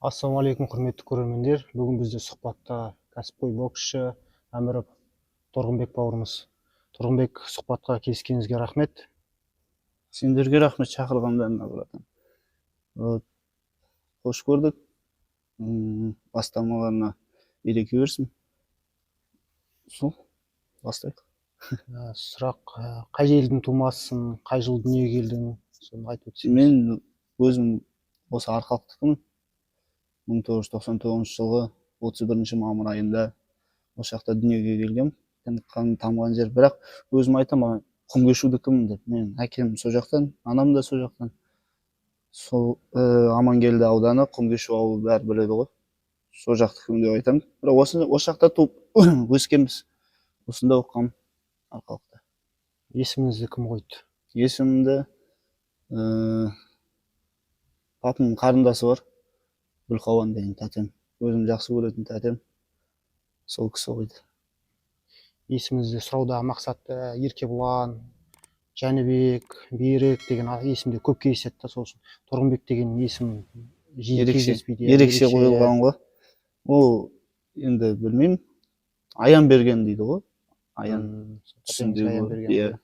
Ассалаумағалейкум, құрметті көрермендер. Бүгін бізде сұхбатта кәсіпқой боксшы Әміров Торғынбек бауырымыз. Торғынбек, сұхбатқа келіскеніңізге рахмет. Сендерге рахмет шақырғандарыңа, братан. Қош көрдік. Бастамаларына береке берсін. Сол, бастайық. Сұрақ, қай елдің тумасысың, қай жылы дүниеге келдің, соны айтып өтсеңіз. Мен өзім осы Арқалықтықпын. 1999 жылғы 31 мамыр айында осы жақта дүниеге келгем. Тамған жер, бірақ өзім айтамын, Құмкешудікімін деп. Мен әкем сол жақтан, анам да сол жақтан. Сол Амангелді ауданы, Құмкешу ауылы бәрі біледі ғой. Сол жақтікім деп айтамын. Бірақ осы жақта туып өскенбіз. Осында оқығам Арқалықта. Есіміңізді кім қойды? Есімімді папамның қарындасы бар. Гүлқауан деген тәтем. Өзім жақсы көретін тәтем. Сол кісі қойды. Есіміңізді сұрауда мақсаты Еркебұлан, Жәнібек, Берік деген есімде көп кездеседі. Сол үшін Торғынбек деген есім жиі кездеспейді. Ерекше қойылған ғой. Ол енді білмеймін. Аян берген дейді ғой. Аян түсіндегі.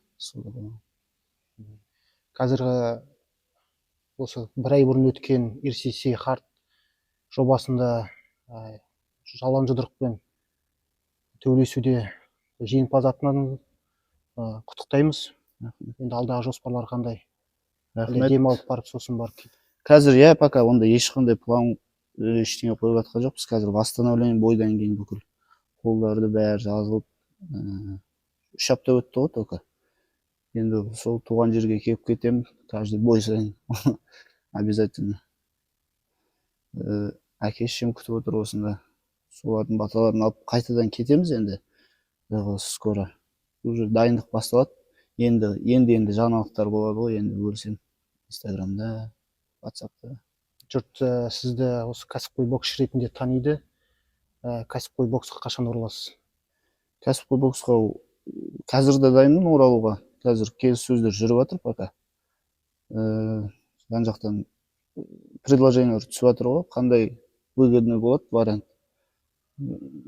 Қазіргі осы бір ай бұрын өткен RCC Hard жобасында жалаң жұдырықпен төбелесуде жеңімпаз атанып құттықтаймыз. Енді алдағы жоспарлар қандай? Демалып барып сосын барып. Қазір пока онда ешқандай план ештеңе қойып жатқан жоқпыз. Қазір восстановление бойдан кейін бүкіл қолдарды бәрі жазылып 3 апта өтті ғой только. Енді сол туған жерге келіп кетем, каждый бой сайын обязательно. Әке-шешем күтіп отыр осында. Солардың баталарын алып қайтадан кетеміз енді. Скоро. Уже дайындық басталады. Енді жаңалықтар болады ғой, енді көрсем Инстаграмда, WhatsAppта. Жұрт сізді осы кәсіпқой боксшы ретінде таниды. Кәсіпқой боксқа қашан ораласыз? Кәсіпқой боксқа қазір де дайынмын оралуға. Қазір келіссөздер жүріп жатыр пока. Жан жақтан предложениялар түсіп жатыр ғой, қандай выгодный болады вариант.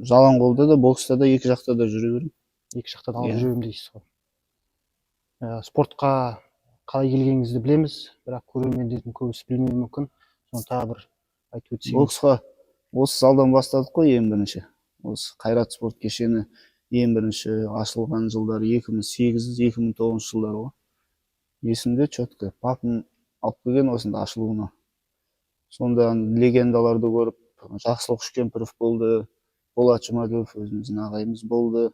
Жалаң қолда да, бокста да, екі жақта да жүре берем. Екі жақта да алып жүремін дейсіз ғой. Спортқа қалай келгеніңізді білеміз, бірақ көрермендердің көбісі білмеуі мүмкін. Соны тағы бір айтып өтсеңіз. Боксқа осы залдан бастадық қой ең бірінші. Осы Қайрат спорт кешені ең бірінші ашылған жылдар 2008-2009 жылдары ғой. Есімде четко. Папам алып келген осында ашылуына. Сонда легендаларды көріп, Жақсылық Үшкемпіров болды, Болат Жұмаділов өзіміздің ағайымыз болды.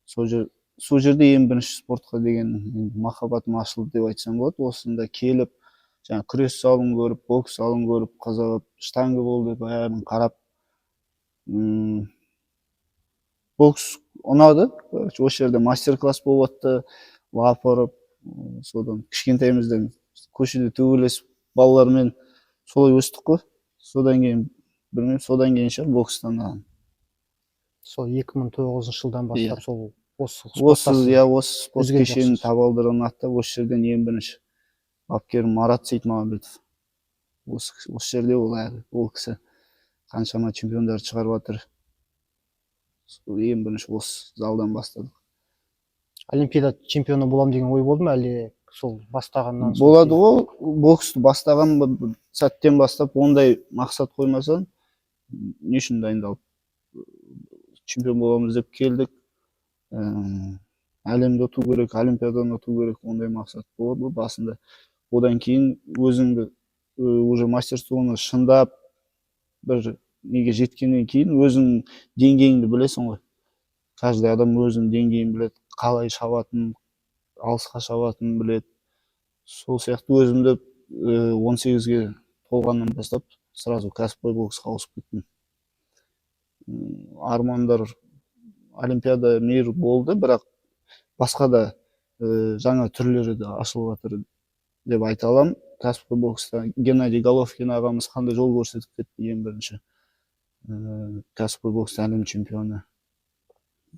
Сол жерде ең бірінші спортқа деген махаббатым ашылды деп айтсам болады. Осында келіп, жаңа күрес залын көріп, бокс залын көріп, қызығып, штанга болды, бәрін қарап. Бокс ұнады. Осы жерде мастер-класс болып жатты, лап ұрып, содан кішкентайымыздан көшеде төбелесіп, балалармен солай өстік қой. Содан кейін, білмеймін, содан кейін шығар бокстан алған. Сол 2009 жылдан бастап сол осы спорт кешенін табалдырығын аттап, осы жерден ең бірінші бапкерім Марат Сейтмағамбетов. Осы жерде ол кісі қаншама чемпиондар шығарып жатыр. Ең бірінші осы залдан бастадық. Олимпиада чемпионы болам деген ой болды ма, әлде сол бастағаннан? Болады ғой, боксты бастаған сәттен бастап ондай мақсат қоймасан, не үшін дайындалып чемпион боламыз деп келдік. Әлемді ұту керек, Олимпиададан ұту керек, ондай мақсат болады ғой басында. Одан кейін өзіңді уже мастерствоны шыңдап бір неге жеткеннен кейін өзің деңгейіңді білесің ғой. Каждый адам өзінің деңгейін біледі, қалай шабатын, алысқа шабатын біледі. Сол сияқты өзімді 18-ге толғаннан бастап сразу кәсіпқой боксқа ауысып кеттім. Армандар Олимпиада мир болды, бірақ басқа да жаңа түрлері де ашылып жатыр деп айта аламын. Кәсіпқой бокста Геннадий Головкин ағамыз қандай жол көрсетіп кетті, ең бірінші кәсіпқой бокста әлем чемпионы.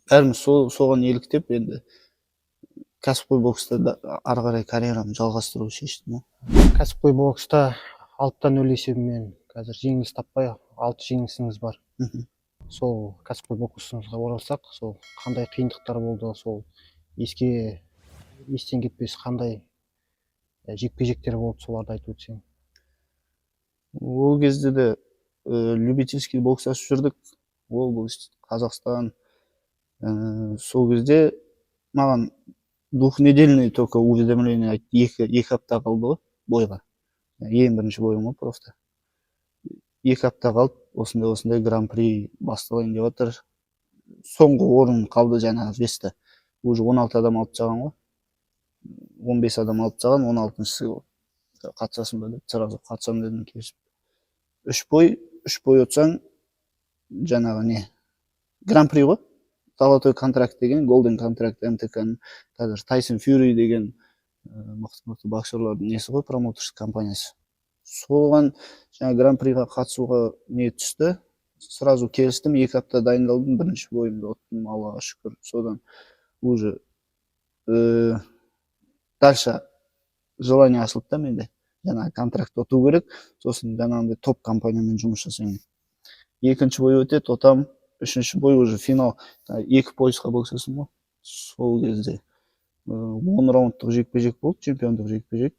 Бәріміз соған еліктеп, енді кәсіпқой бокста ары қарай карьерамды жалғастыруды шештім. Кәсіпқой бокста 6-0 есебімен қазір жеңіліс таппай 6 жеңісіңіз бар. Мхм. Сол кәсіпқой боксыңызға оралсақ, сол қандай қиындықтар болды, сол естен кетпес қандай жекпе-жектер болды, соларды айтып өтсең. Ол кезде де любительский бокс ашып жүрдік. Область, Қазақстан. Сол кезде маған двухнедельный только уведомление айтты. Екі апта қалды ғой бойға. Ең бірінші бойым ғой просто. 2 апта қалды, осындай гран-при басталайын деп жатыр. Соңғы орын қалды жаңағы веста. Уже 16 адам алып тастаған ғой. 15 адам алып тастаған, 16-шысы қатысасың ба деп, сразу қатысамын дедім, келісіп. 3 бой өтсең, жаңағы не? Гран-при ғой. Золотой контракт деген, голден контракт МТК-ның қазір Тайсон Фьюри деген мықты боксерлардың несі ғой, промоутерші компаниясы. Соған жаңа гран-приға қатысуға не түсті. Сразу келістім, 2 апта дайындалдым, бірінші бойымды ұттым, Аллаға шүкір. Содан уже дальше желание ашылды да менде. Жаңа контракт ұту керек, сосын жаңағындай топ компаниямен жұмыс жасаймын. Екінші бой өтеді, ұтам. Үшінші бой уже финал. 2 поясқа боксасың ғой. Сол кезде 10 раундтық жекпе-жек болды, чемпиондық жекпе-жек.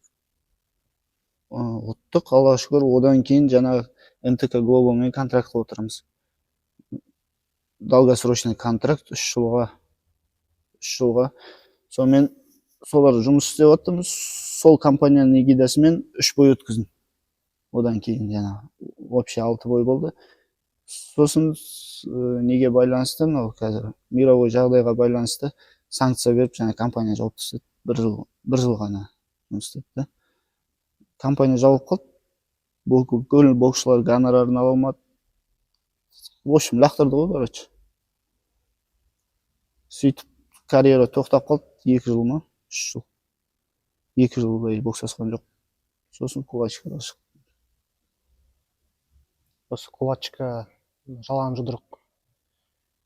Ұттық, Аллаға шүкір. Одан кейін жаңағы МТК Глобалмен контрактқа отырамыз. Долгосрочный контракт 3 жылға. Сонымен солар жұмыс істеп отырмыз. Сол компанияның эгидасымен 3 бой өткіздім. Одан кейін жаңағы вообще 6 бой болды. Сосын неге байланысты, қазір мировой жағдайға байланысты санкция беріп, жаңа компания жауып тастады. 1 жыл ғана жұмыс істеді. Компания жауып қалды. Бұл боксшылар гонорарын ала алмады. В общем, лақтырды ғой, короче. Сөйтіп карьера тоқтап қалды. 2 жыл ма? 3 жыл. 2 жыл бойы боксасқан жоқ. Сосын кулачкаға шықтым. Осы кулачка жалаң жұдырық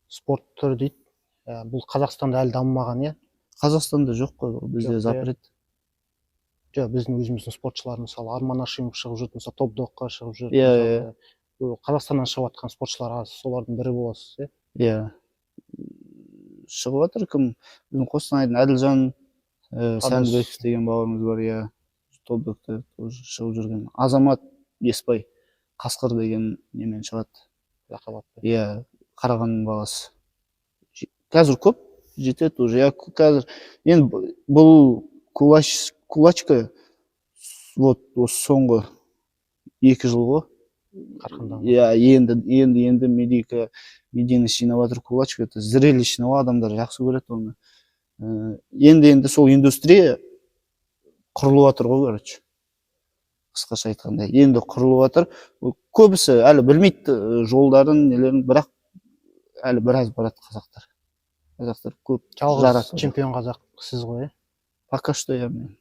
спорт түрі дейді. Бұл Қазақстанда әлі дамымаған, иә? Қазақстанда жоқ қой, бізде запрет. Жоқ, біздің өзіміздің спортшылар, мысалы Арман Ашимов шығып жүрді, мысалы топ-докқа шығып жүрді. Қазақстаннан шығып жатқан спортшылар аз, солардың бірі боласыз, иә? Шығып жатыр кім? Біздің Қостанайдың Әділжан Сәндібеков деген бауырымыз бар, иә. Топ-докта шығып жүрген. Азамат Еспай Қасқыр деген немен шығады. Иә, Қарағандының баласы. Қазір көп жетеді уже. Қазір енді бұл кулачка вот осы соңғы 2 жыл ғой. Иә, енді медийный жинап жатыр кулачка. Это зрелищный ғой, адамдар жақсы көреді оны. Енді сол индустрия құрылып жатыр ғой, короче. Қысқаша айтқанда, енді құрылып жатыр. Көбісі әлі білмейді жолдарын, нелерін, бірақ әлі біраз барады қазақтар. Қазақтар көп. Жалғыз чемпион қазақ сіз ғой, иә? Пока что я мен.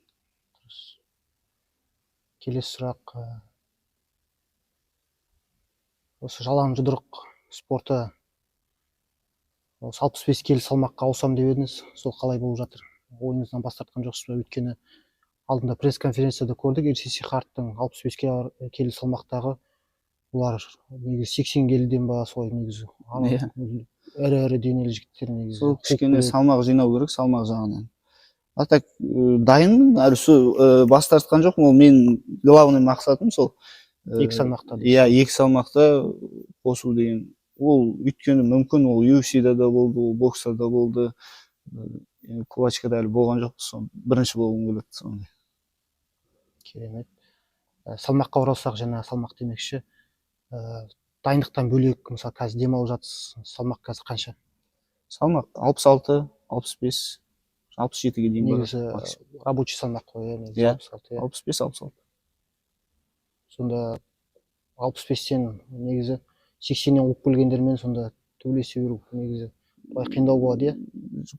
Келесі сұрақ. Осы жалаң жұдырық спорты 65 келі салмаққа ауысам деп едіңіз, сол қалай болып жатыр? Ойыңыздан бас тартқан жоқсыз ба? Өйткені алдында пресс-конференцияда көрдік, RCC Hardтың 65 келі салмақтағы олар негізі 80 келіден ба, солай негізі ірі денелі жігіттер негізі. Сол кішкене салмақ жинау керек, салмақ жағынан. А так дайынмын, әлі бас тартқан жоқпын. Ол менің главный мақсатым сол 2 салмақта. Иә, 2 салмақта қосу деген. Ол өйткені мүмкін ол UFC-да да болды, ол бокста да болды. Кулачкада әлі болған жоқ, бірінші болғым келеді сондай. Керемет. Салмаққа оралсақ, жаңа салмақ демекші, дайындықтан бөлек, мысалы қазір демалып жатсыз, салмақ қазір қанша? Салмақ 66, 65, 67-ге дейін бар. Негізі рабочий салмақ қой, иә? 65-66. Сонда 65-тен негізі 80-нен қуып келгендермен сонда төбелесе беру негізі қиындау болады, иә?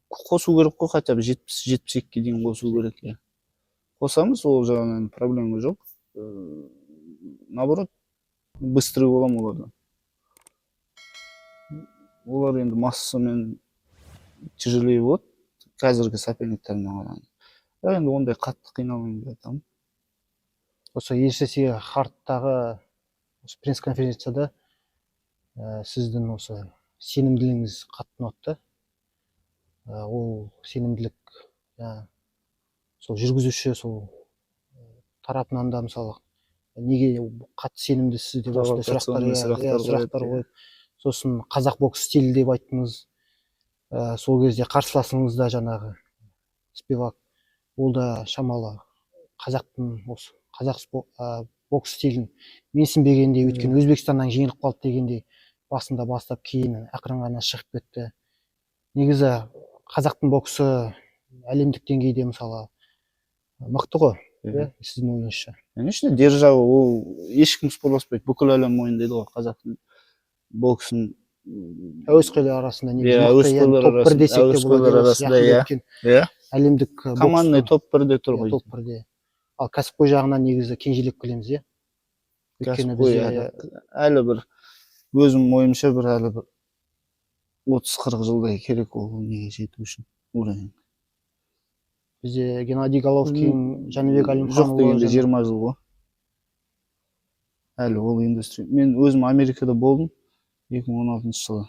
Қосу керек қой, хотя бы 70-72-ге дейін қосу керек, иә. Қосамыз, ол жағынан проблема жоқ. Наоборот, быстрый болам олардан. Олар енді массамен тяжелее болады, қазіргі соперниктермен қарағанда. Енді ондай қатты қиналмаймын деп айтамын. Осы RCC Hardтағы пресс-конференцияда сіздің осы сенімділігіңіз қатты ұнатты. Ол сенімділік сол жүргізуші сол тарапынан да мысалы неге қатты сенімдісіз деп осындай сұрақтар сұрақтар қойып, сосын қазақ бокс стилі деп айттыңыз. Сол кезде қарсыласыңыз да жаңағы Спивак, ол да шамалы қазақтың осы қазақ бокс стилін менсінбегендей, өйткені Өзбекстаннан жеңіліп қалды дегендей басында бастап кейін ақырын ғана шығып кетті. Негізі қазақтың боксы әлемдік деңгейде мысалы мықты ғой, сіздің ойыңызша? Конечно, держава, ол ешкім спорласпайды, бүкіл әлем мойындайды ғой қазақтың боксын. Әуесқойлар арасында негізі мықты, яғни топ 1 десек те болады. Әлемдік командный топ 1-де тұр ғой. Топ 1-де. Ал кәсіпқой жағынан негізі кенжелеп келеміз, иә? Кәсіпқой әлі бір өзім ойымша бір әлі бір 30-40 жылдай керек ол неге жету үшін уровень. Бізде Геннадий Головкин, Жәнібек Әлімханұлы жоқ дегенде 20 жыл ғой. Әлі ол индустрия. Мен өзім Америкада болдым 2016 жылы.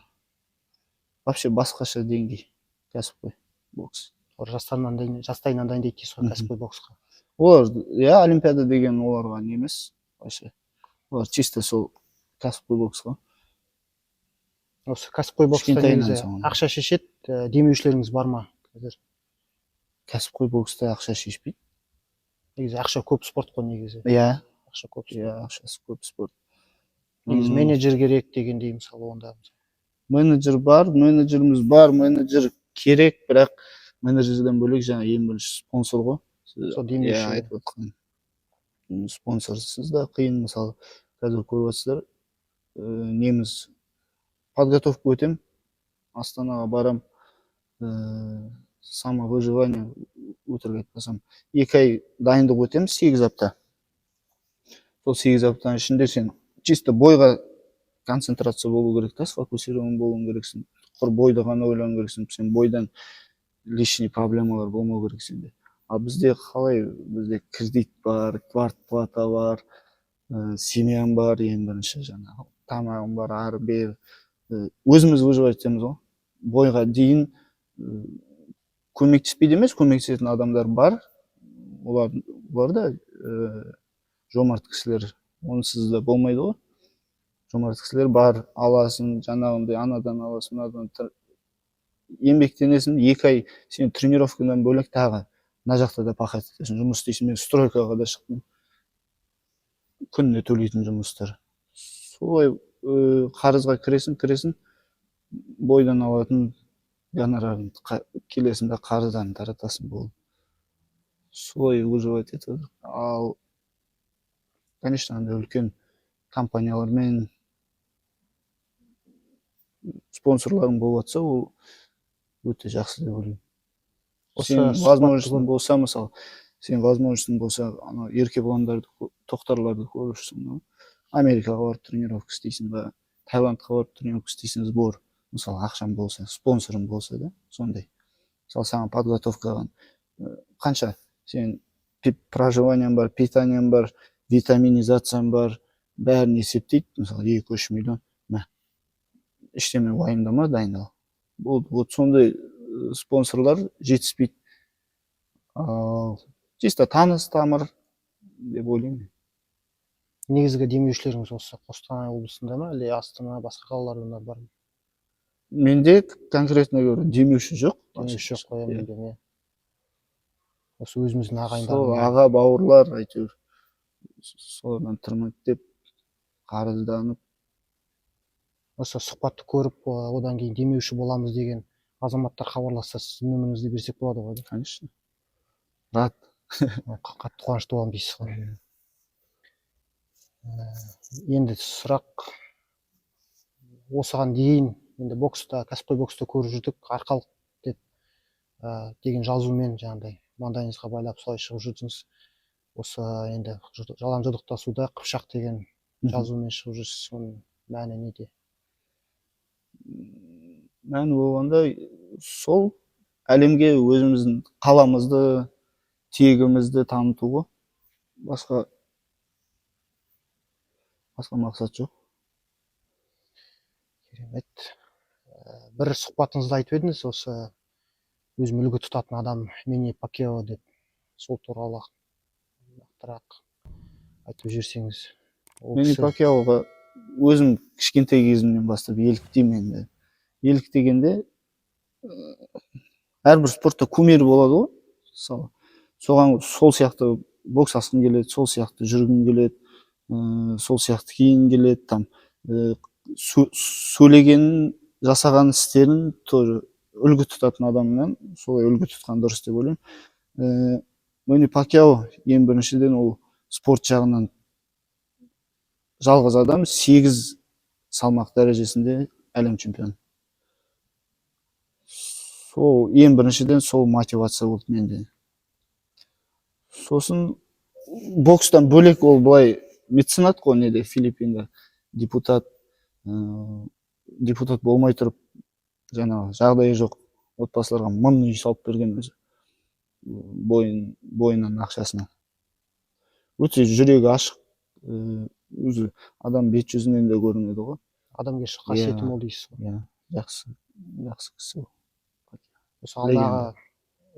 Вообще басқаша деңгей кәсіпқой бокс. Жастайынан дайындайды дейсіз ғой кәсіпқой боксқа. Олар, олимпиада деген оларға не емес, вообще. Олар чисто сол кәсіпқой боксқа. Осы кәсіпқой бокста негізі ақша шешеді, демеушілеріңіз бар ма қазір? Кәсіпқой бокста ақша шешпейді. Негізі ақша көп спорт қой негізі. Ақша көп спорт. Негізі менеджер керек дегендей мысалы онда. Менеджер бар, менеджер керек, бірақ менеджерден бөлек жаңа ең бірінші спонсор ғой. Сол демеуші. Айтып отқан. Спонсорсыз да қиын, мысалы қазір көріп отырсыздар, неміз подготовка өтем, Астанаға барам, самовыживание өтірік айтпасам 2 ай дайындық өтем, 8 апта. Сол 8 аптаның ішінде сен чисто бойға концентрация болу керек та, сфокусирован болу керексің. Құр бойды ғана ойлану керексің, сен бойдан лишний проблемалар болмау керек сенде. А бізде қалай? Бізде кредит бар, квартплата бар, семьям бар, ең бірінші жаңағы тамағым бар, ары бері. Өзіміз выживать етеміз ғой. Бойға дейін көмектеспейді емес, көмектесетін адамдар бар. Олар да жомарт кісілер, онсыз да болмайды ғой. Жомарт кісілер бар, аласың, жаңағындай анадан аласың, мынадан еңбектенесің, 2 ай сен тренировкадан бөлек тағы мына жақта да пахать етесің, жұмыс істейсің. Мен стройкаға да шықтым. Күніне төлейтін жұмыстар. Солай қарызға кіресің, бойдан алатын гонорарын келесінде қарыздан таратасың болды. Солай выживать етеді. Ал, конечно, үлкен компаниялармен спонсорларың болып жатса, ол өте жақсы деп ойлаймын. Сен возможностың болса, мысалы, еркебұландарды, тоқтарларды көріп жүрсің, Америкаға барып тренировка істейсің ба, Таиландқа барып тренировка істейсің, сбор, мысалы, ақшам болса, спонсорым болса да, сондай. Мысалы, саған подготовкаға қанша сен проживаниям бар, питаниям бар, витаминизациям бар, бәрін есептейді, мысалы, 2-3 миллион. Іштеме уайымдама, дайындал. Вот сондай спонсорлар жетіспейді. Чисто таныс тамыр деп ойлаймын. Негізгі демеушілеріңіз осы Қостанай облысында ма, әлде Астана, басқа қалаларда бар ма? Менде конкретно демеуші жоқ. Демеуші жоқ қой, менде. Осы өзіміздің ағайындар. Сол аға бауырлар, әйтеуір, солардан тырматтеп, қарызданып. Осы сұхбатты көріп, одан кейін демеуші боламыз деген азаматтар хабарласса, сіздің нөміріңізді берсек болады ғой? Конечно. Рад. Қатты қуанышты боламын дейсіз ғой. Енді сұрақ, осыған дейін енді бокста, кәсіпқой бокста көріп жүрдік, арқалық деп деген жазумен жаңағыдай маңдайыңызға байлап солай шығып жүрдіңіз. Осы енді жалаң жұдырықтасуда қыпшақ деген жазумен шығып жүрсіз, соның мәні неде? Мәні болғанда сол әлемге өзіміздің қаламызды, тегімізді танытуға, басқа мақсат жоқ. Рахмет. Бір сұхбатыңызда айтып едіңіз, осы өзім үлгі тұтатын адам Мэнни Пакьяо деп, сол туралы нақтырақ айтып жіберсеңіз. Ол Мэнни кісі Пакьяоға өзім кішкентай кезімнен бастап еліктеймін енді. Еліктегенде әрбір спортта кумир болады ғой. Мысалы, соған сол сияқты бокс асқым келеді, сол сияқты жүргім келеді, сол сияқты киінгім келеді, там сөйлегенін, жасаған істерін тоже үлгі тұтатын адамнан солай үлгі тұтқан дұрыс деп ойлаймын. Мэнни Пакьяо ең біріншіден ол спорт жағынан жалғыз адам, 8 салмақ дәрежесінде әлем чемпионы. Сол ең біріншіден сол мотивация болды менде. Сосын бокстан бөлек ол былай меценат қой, неде, Филиппинда депутат болмай тұрып, жаңағы жағдайы жоқ отбасыларға 1000 үй салып берген өзі, бойынан ақшасына. Өте жүрегі ашық, өзі адам бет жүзінен де көрінеді ғой. адамгершілік қасиеті мол дейсіз ғой. Жақсы кісі. Осы алдағы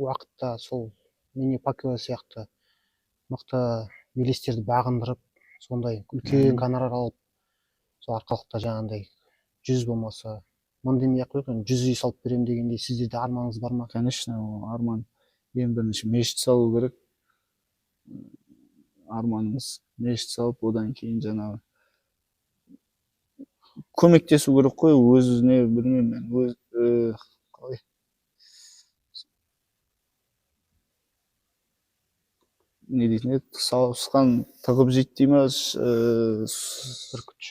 уақытта сол Мэнни Пакьяо сияқты мықты белестерді бағындырып, сондай үлкен гонорар алып, сол арқалықта жаңағындай 100 болмаса 1000 демей ақ қояйық, 100 үй салып беремін дегендей сізде де арманыңыз бар ма? Конечно, арман. Ең бірінші мешіт салу керек. Арманымыз мешіт салып, одан кейін жаңағы көмектесу керек қой, өзіне, білмеймін мен, қалай не дейтін еді, сауысқан тығып жейді дей ма,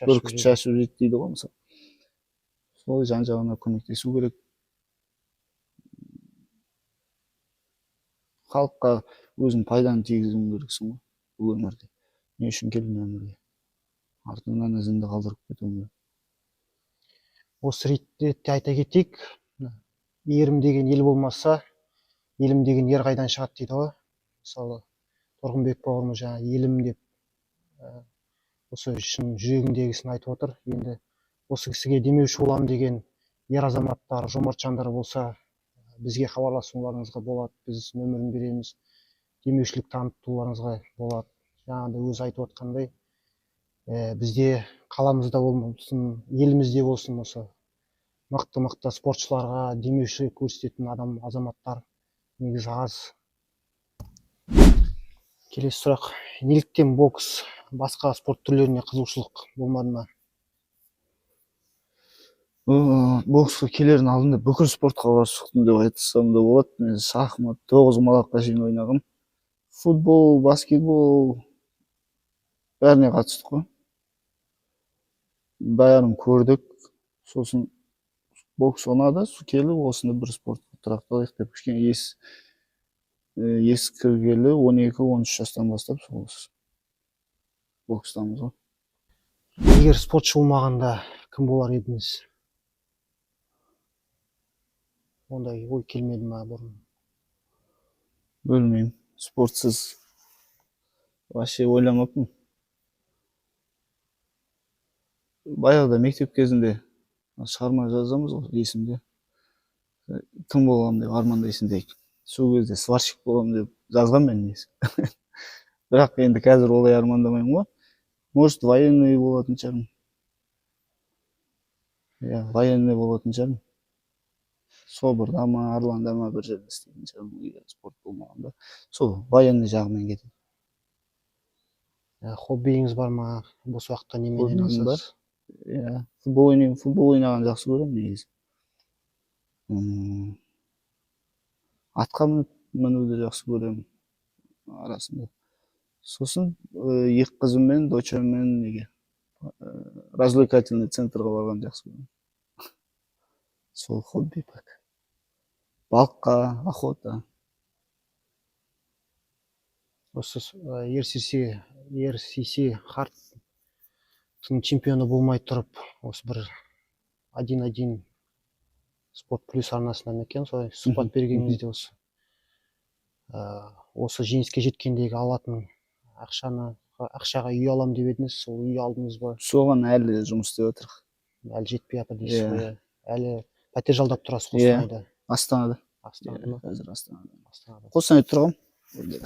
бүркіт шашып жейді дейді ғой, мысалы. Сол жан-жағына көмектесу керек. Халыққа өзің пайданы тигізуің керексің ғой бұл өмірде. Не үшін келдің өмірге? Артыңнан ізіңді қалдырып кетуің керек. Осы ретте айта кетейік, ерім деген ел болмаса, елім деген ер қайдан шығады дейді ғой. Мысалы, Торғынбек бауырымыз жаңа елім деп осы шын жүрегіндегісін айтып отыр. Енді осы кісіге демеуші боламын деген ер азаматтар, жомарт жандар болса, бізге хабарласуларыңызға болады, біз нөмірін береміз, демеушілік танытуларыңызға болады. Жаңағыда өзі айтып отқандай, бізде қаламызда болсын, елімізде болсын, осы мықты спортшыларға демеушілік көрсететін азаматтар негізі аз. Келесі сұрақ, неліктен бокс, басқа спорт түрлеріне қызығушылық болмады ма? Боксқа келердің алдында бүкіл спортқа қарсы шықтым деп айтсам да болады. Мен шахмат 9-малаққа шейін ойнағым. Футбол, баскетбол бәріне қатыстық қой. Бәрін көрдік. Сосын бокс ұнады, келіп осында бір спортқа тұрақталайық деп кішкене ес кіргелі 12-13 жастан бастап сол бокстамыз ғой. Егер спортшы болмағанда кім болар едіңіз? Ондай ой келмеді ма бұрын? Білмеймін, спортсыз вообще ойламаппын. Баяғыда мектеп кезінде шығарма жазамыз ғой, есімде. Кім боламын деп армандайсың дейік. Сол кезде сварщик боламын деп жазған мен несі. Бірақ енді қазір олай армандамаймын ғой. Может, военный болатын шығармын. Военный болатын шығармын. Соборда ма, Арланда ма бір жерде істейтін шығармын, егер спорт болмағанда. Сол военный жағымен кетеді. Хоббиіңіз бар ма? Бос уақытта немен айналысасыз? Футбол ойнаған жақсы көремін негізі. Атқа мінуді жақсы көремін арасында. Сосын екі қызыммен, дочаммен неге развлекательный центрға барған жақсы көремін. Сол хобби пак. Балыққа, охота. Осы RCC Харттың чемпионы болмай тұрып, осы бір 1-1 спорт плюс арнасынан екен, солай сұхбат бергеніңізде осы жеңіске жеткендегі алатын ақшаға үй алам деп едіңіз, сол үй алдыңыз ба? Соған әлі жұмыс істеп отырмыз. әлі жетпей жатыр дейсіз Иә. ғой. Иә. Әлі пәтер жалдап тұрасыз Иә. Қостанайда. Астанада. Астанада ма? Қазір Астанада. Астанада. Қостанайда тұрғанмын. Қазір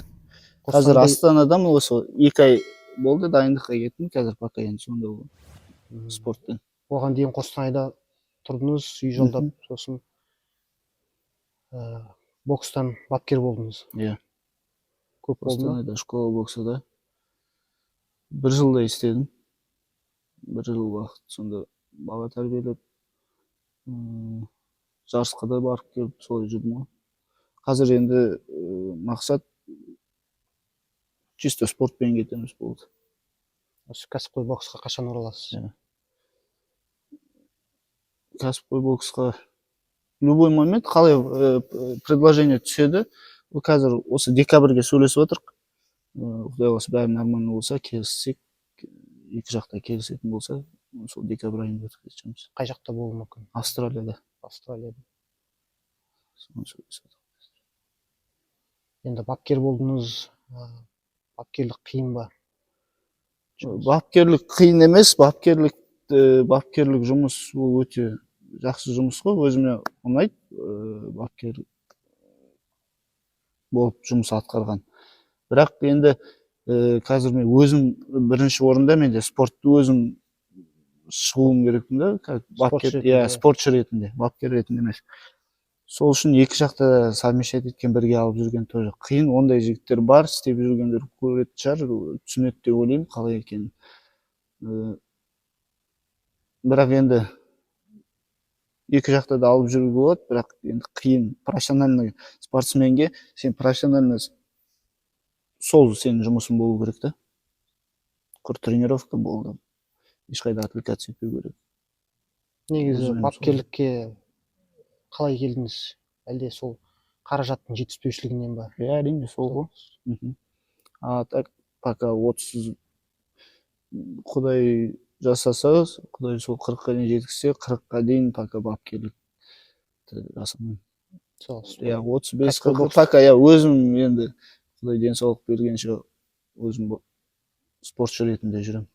Қостанайда Астанадамын, осы 2 ай болды, дайындыққа кеттім. Қазір пока енді сонда спортпен. оған дейін Қостанайда тұрдыңыз, үй жалдап, Мгм. сосын бокстан бапкер болдыңыз. Иә. Көп болды ма? Қостанайда школа боксыда 1 жылдай істедім. 1 жыл уақыт сонда бала тәрбиелеп, жарысқа да барып келіп солай жүрдім ғой. Қазір енді мақсат чисто спортпен кетеміз болды. Осы кәсіпқой боксқа қашан ораласыз? Иә. Кәсіпқой боксқа любой момент қалай предложение түседі. Қазір осы декабрьге сөйлесіп отырық. Құдай қаласа бәрі нормально болса, келіссек, екі жақта келісетін болса, сол декабрь айында өткіземіз. Қай жақта болуы мүмкін? Австралияда. Австралияда. Соны сөйлесіп отырық. Енді бапкер болдыңыз, бапкерлік қиын ба? Бапкерлік қиын емес, бапкерлік жұмыс ол өте жақсы жұмыс қой, өзіме ұнайды бапкер болып жұмыс атқарған. Бірақ енді қазір мен өзім бірінші орында, менде спортты өзім шығуым керекпін да, спортшы ретінде, бапкер ретінде емес. Сол үшін екі жақта совмещать еткен, бірге алып жүрген тоже қиын. Ондай жігіттер бар, істеп жүргендер көретін шығар, түсінеді деп ойлаймын қалай екенін. Бірақ енді екі жақта да алып жүруге болады, бірақ енді қиын. Профессиональный спортсменге сен профессиональный сол сенің жұмысың болу керек та. Құр тренировка болды. Ешқайда отвлекаться етпеу керек. Негізі бапкерлікке қалай келдіңіз? Әлде сол қаражаттың жетіспеушілігінен ба? Әрине сол ғой. Так пока 30 Құдай жасаса, Құдай сол 40-қа дейін жеткізсе, 40-қа дейін пока бапкерлікті жасамаймын. 35-40 пока өзім енді Құдай денсаулық бергенше өзім спортшы ретінде жүремін.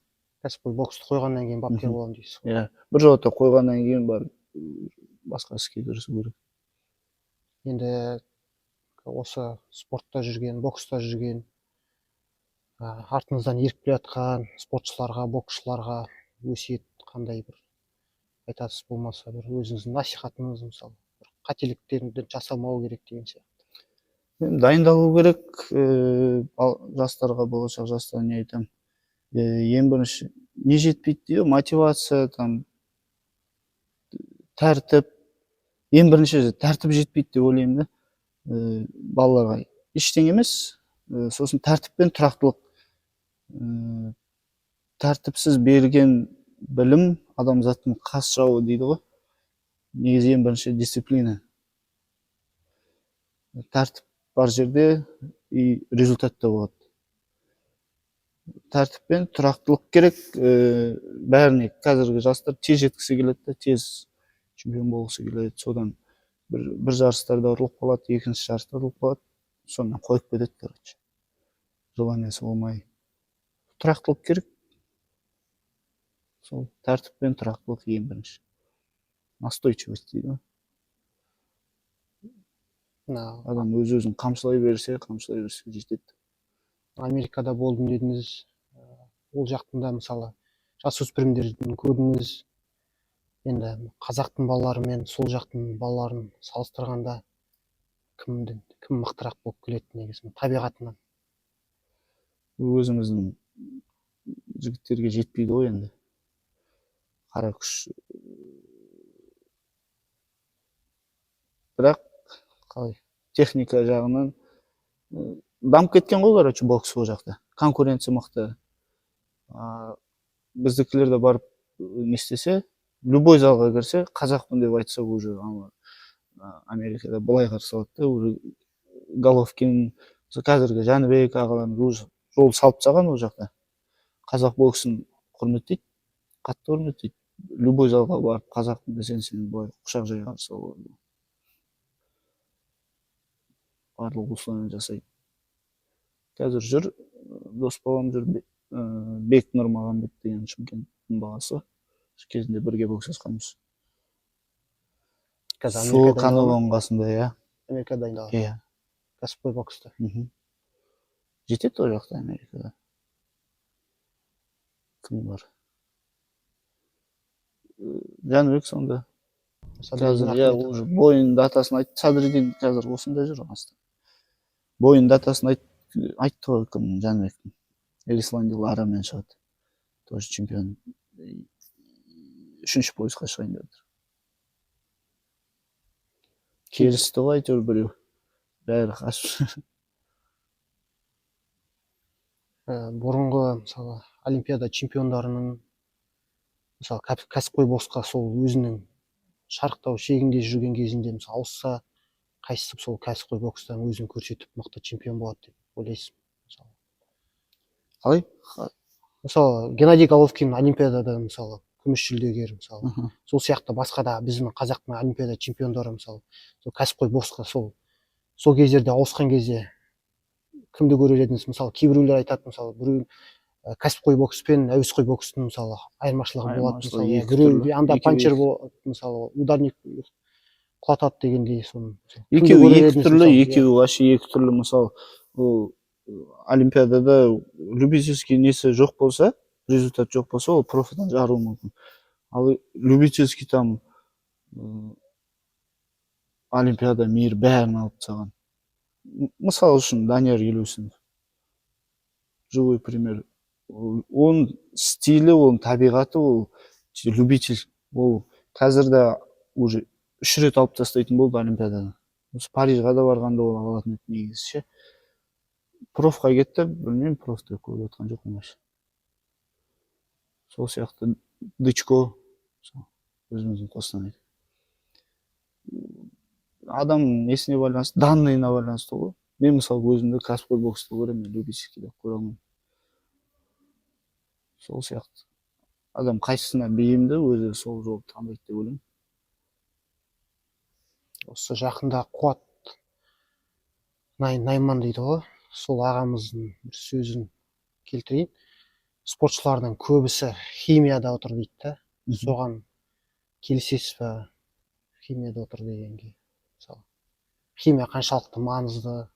Кәсіпқой боксты қойғаннан кейін бапкер боламын дейсіз ғой. Иә, біржолата қойғаннан кейін барып басқа іске кірісу керек. Енді осы спортта жүрген, бокста жүрген, артыңыздан еріп келе жатқан спортшыларға, боксшыларға өсиет қандай бір айтасыз, болмаса бір өзіңіздің насихатыңыз, мысалы қателіктерді жасамау керек деген сияқты. Дайындалу керек, жастарға, болашақ жастарға не айтамын. Ең бірінші не жетпейді дейді, мотивация, тәртіп. Ең бірінші тәртіп жетпейді деп ойлаймын да. Балаларға ештеңе емес, сосын тәртіп пен тұрақтылық. Тәртіпсіз берген білім адамзаттың қас жауы дейді ғой. Негізі ең бірінші дисциплина. Тәртіп бар жерде и результат та болады. Тәртіп пен тұрақтылық керек. Бәріне қазіргі жастар тез жеткісі келеді, тез чемпион болғысы келеді. Содан бір жарыстарда ұтылып қалады, екінші жарыста ұтылып қалады. Сонымен қойып кетеді, короче. Желаниясы болмай. Тұрақтылық керек. Сол тәртіп пен тұрақтылық ең бірінші. Настойчивость дейді ғой. Адам өз-өзін қамшылай берсе жетеді. Америкада болдым дедіңіз. Ол жақтында мысалы жасөспірімдердің көрдіңіз. Енді қазақтың балалары мен сол жақтың балаларын салыстырғанда кім мықтырақ болып келеді негізі табиғатынан? Өзіміздің жігіттерге жетпейді ғой енді. Қара күш. Бірақ қалай техника жағынан дамып кеткен ғой, короче, бокс ол жақта. Конкуренция мықты. Біздікілер де барып не істесе, любой залға кірсе, қазақпын деп айтса, уже Америкада былай қарсы алады, уже Головкин, қазіргі Жәнібек ағаларымыз уже жол салып тастаған ол жақта. Қазақ боксын құрметтейді, қатты құрметтейді. Любой залға барып қазақпын десең, сен былай құшақ жая қарсы алады. Барлық условия жасайды. Қазір жүр, дос балам жүр, Бек Нұрмағамбет деген Шымкенттің баласы. кезінде бірге бокстасқанбыз. Қазір Сол Америкада Канелоның қасында, иә. Америкада дайындалады. Иә. Кәсіпқой бокста. Жетеді ол жақта Америкада. Кім бар? Жәнібек сонда. Қазір, иә, уже бойын датасын айтты. Садриддин қазір осында жүр аста. Бойын датасын айтты ғой кім, Жәнібектің. Эрисланди Ларамен шығады. Тоже чемпион. 3-ші поясқа шығайын деп жатыр. Келісті ғой әйтеуір біреу. Бәрі қашып. Бұрынғы мысалы Олимпиада чемпиондарының мысалы кәсіпқой боксқа сол өзінің шарықтау шегінде жүрген кезінде мысалы ауысса, қайсысы сол кәсіпқой бокстан өзін көрсетіп мықты чемпион болады деп ойлайсың? Қалай? Мысалы Геннадий Головкин Олимпиадада мысалы күміс жүлдегер мысалы. Сол сияқты басқа да біздің қазақтың Олимпиада чемпиондары мысалы сол кәсіпқой боксқа сол кездерде ауысқан кезде кімді көрер едіңіз? Мысалы кейбіреулер айтады, мысалы біреу кәсіпқой бокс пен әуесқой бокстың мысалы айырмашылығы болады. Мысалы біреуде анда панчер болады, мысалы ударник құлатады дегендей. Соны екеуі екі түрлі, екеуі вообще екі түрлі. Мысалы ол Олимпиадада любительский несі жоқ болса, результат жоқ болса, ол профидан жарылуы мүмкін. Ал любительский там Олимпиада мир бәрін алып тастаған. Мысал үшін Данияр Елеусінов. Живой пример. Оның стилі, оның табиғаты, ол любитель. Ол қазірде уже 3 рет алып тастайтын болды Олимпиададан. Парижға да барғанда ол алатын еді негізі ше. Профқа кетті, білмеймін, профты көріп отқан жоқпын. Сол сияқты Дычко, өзіміздің Қостанай. Адам несіне байланысты, данныйына байланысты ғой. Мен мысалы өзімді кәсіпқой боксты көремін, любительский деп көре алмаймын. Сол сияқты. Адам қайсысына бейімді, өзі сол жолды таңдайды деп ойлаймын. Осы жақында Қуат Найман дейді ғой, сол ағамыздың бір сөзін келтірейін. Спортшылардың көбісі химияда отыр дейді да. Соған келісесіз бе? Химияда отыр дегенге. Мысалы, химия қаншалықты маңызды?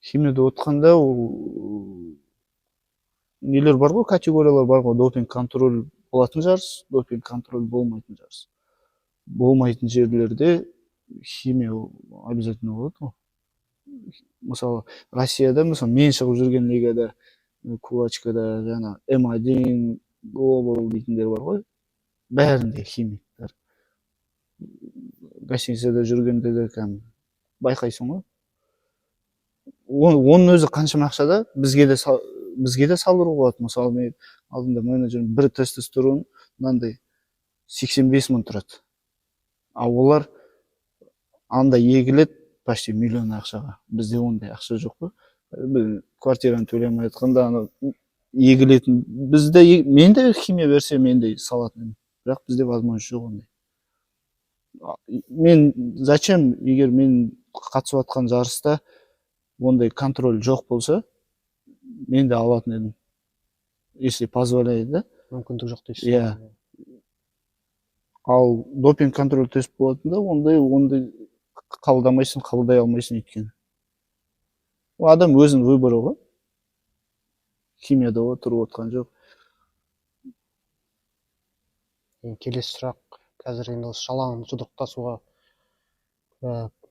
Химияда отқанда ол нелер бар ғой, категориялар бар ғой, допинг контроль болатын жарыс, допинг контроль болмайтын жарыс. Болмайтын жерлерде химия обязательно болады ғой. Мысалы, Россияда, мысалы, мен шығып жүрген лигада, Кулачкада, жаңа М1, Global дейтіндер бар ғой, бәрінде химиктер. Гостиницада жүргенде де байқайсың ғой. Оның өзі қаншама ақшада бізге де салдыру болады. Мысалы, мен алдында менеджерім бір тестостерон мынандай 85 мың тұрады. А олар анда егіледі почти миллион ақшаға. Бізде ондай ақша жоқ қой. Квартираны төлемей айтқанда егілетін. Бізде мен де химия берсе мен де салатын. Бірақ бізде возможность жоқ ондай. Мен зачем, егер мен қатысып жатқан жарыста ондай контроль жоқ болса, мен де алатын едім. Если позволяет, да? Мүмкіндік жоқ дейсіз. Иә. Ал допинг контроль тест болатында ондай қабылдамайсың, қабылдай алмайсың екен. Ол адам өзінің выборы ғой. Химияда отырып отқан жоқ. Келесі сұрақ. Қазір енді осы жалаң жұдырықтасуға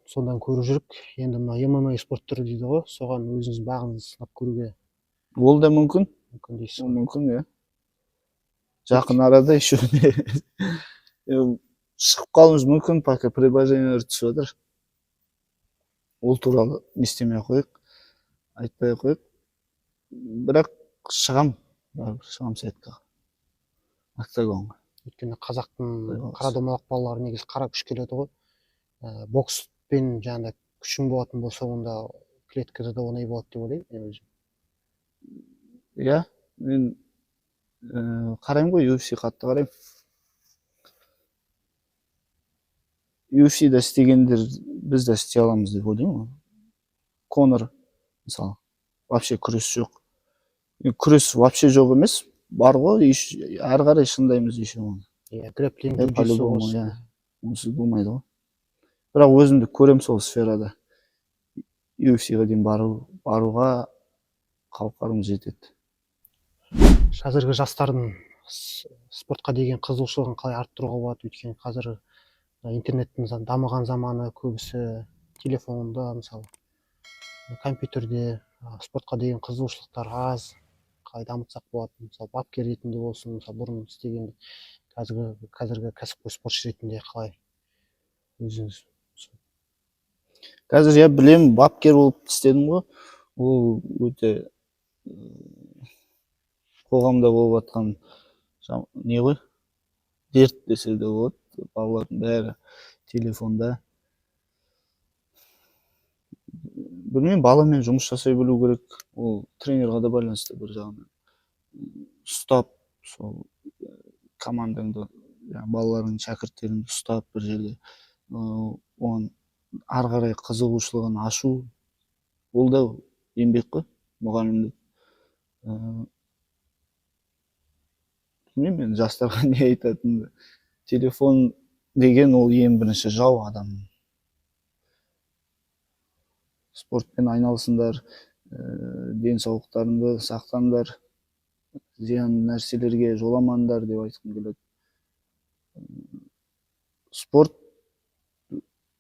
сондан көріп жүрік. Енді мына ММА спорт түрі дейді ғой, соған өзіңіз бағыңызды сынап көруге. Ол да мүмкін. Мүмкін дейсіз. Мүмкін, иә. Жақын арада еще шығып қалуымыз мүмкін, пока предложениелер түсіп жатыр. Ол туралы не істемей қойық, айтпай қойық. Бірақ шығам сәтке. Октагонға. Өйткені қазақтың қара домалақ балалары негізі қара күш келеді ғой. Бокспен жаңағыдай күшің болатын болса, онда клеткада да оңай болады деп ойлаймын мен өзім. Иә, мен қараймын ғой, UFC қатты қараймын. UFC-да істегендер біз де істей аламыз деп ойлаймын. Конор, мысалы, вообще күрес жоқ. Күрес вообще жоқ емес. бар ғой, ары қарай шыңдаймыз еще оны. иә грэпплинг Е, джиу-джитсу по-любому, болсын. иә. Онсыз болмайды ғой. Бірақ өзімді көремін сол сферада. UFC-ға дейін баруға қауқарым жетеді. Қазіргі жастардың спортқа деген қызығушылығын қалай арттыруға болады? Өйткені қазір интернеттің дамыған заманы, көбісі телефонда, мысалы компьютерде спортқа деген қызығушылықтар аз. Қалай дамытсақ болады? Мысалы бапкер ретінде болсын, мысалы бұрын істеген қазіргі кәсіпқой спортшы ретінде қалай өзіңіз? Қазір я білемін, бапкер болып істедім ғой. Ол өте қоғамда болып жатқан не ғой? Дерт десе де болады. Балалардың бәрі телефонда. Білмеймін, баламен жұмыс жасай білу керек. Ол тренерға да байланысты бір жағынан. Ұстап, сол командаңды, балалардың шәкірттеріңді ұстап бір жерде оған ары қарай қызығушылығын ашу, ол да еңбек қой, мұғалімдік. Білмеймін, мен жастарға не айтатынымды. Телефон деген ол ең бірінші жау адамның. Спортпен айналысыңдар, денсаулықтарыңды сақтаңдар, зиянды нәрселерге жоламаңдар деп айтқым келеді. Спорт,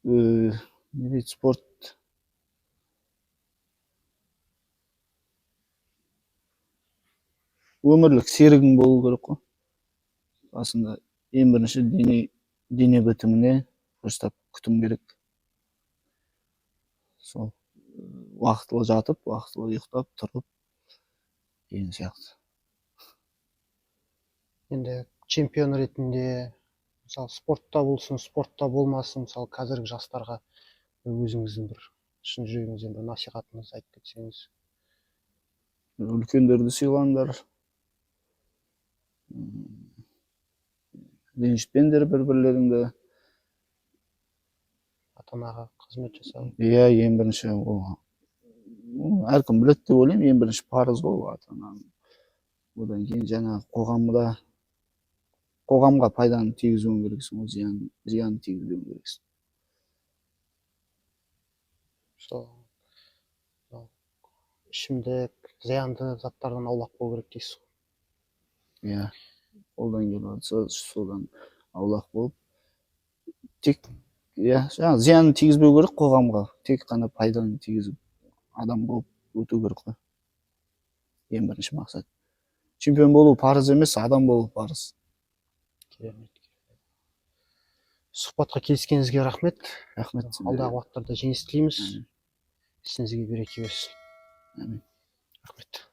не дейді, спорт өмірлік серігің болу керек қой. Басында ең бірінші дене бітіміне дұрыстап күтім керек. Сол уақытылы жатып, уақытылы ұйықтап, тұрып деген сияқты. Енді чемпион ретінде, мысалы спортта болсын, спортта болмасын, мысалы қазіргі жастарға өзіңіздің бір шын жүрегіңізден бір насихатыңызды айтып кетсеңіз. Үлкендерді сыйлаңдар. Ренжітпеңдер бір-бірлеріңді. Ата-анаға қызмет жасау. Иә, ең бірінші ол әркім біледі деп ойлаймын, ең бірінші парыз ғой ата-ананың. Одан кейін жаңағы қоғамға пайданы тигізуің керексің, ол зиян тигізбеуің керексің. Сол ішімдік, зиянды заттардан аулақ болу керек дейсіз ғой. Иә, қолдан келіп жатса, содан аулақ болып, тек жаңағы зиянын тигізбеу керек қоғамға, тек қана пайданы тигізіп адам болып өту керек қой. Ең бірінші мақсат. Чемпион болу парыз емес, адам болу парыз. Керемет. Сұхбатқа келіскеніңізге рахмет. Рахмет. Алдағы уақыттарда жеңіс тілейміз. Ісіңізге береке берсін. Әмин. Рахмет.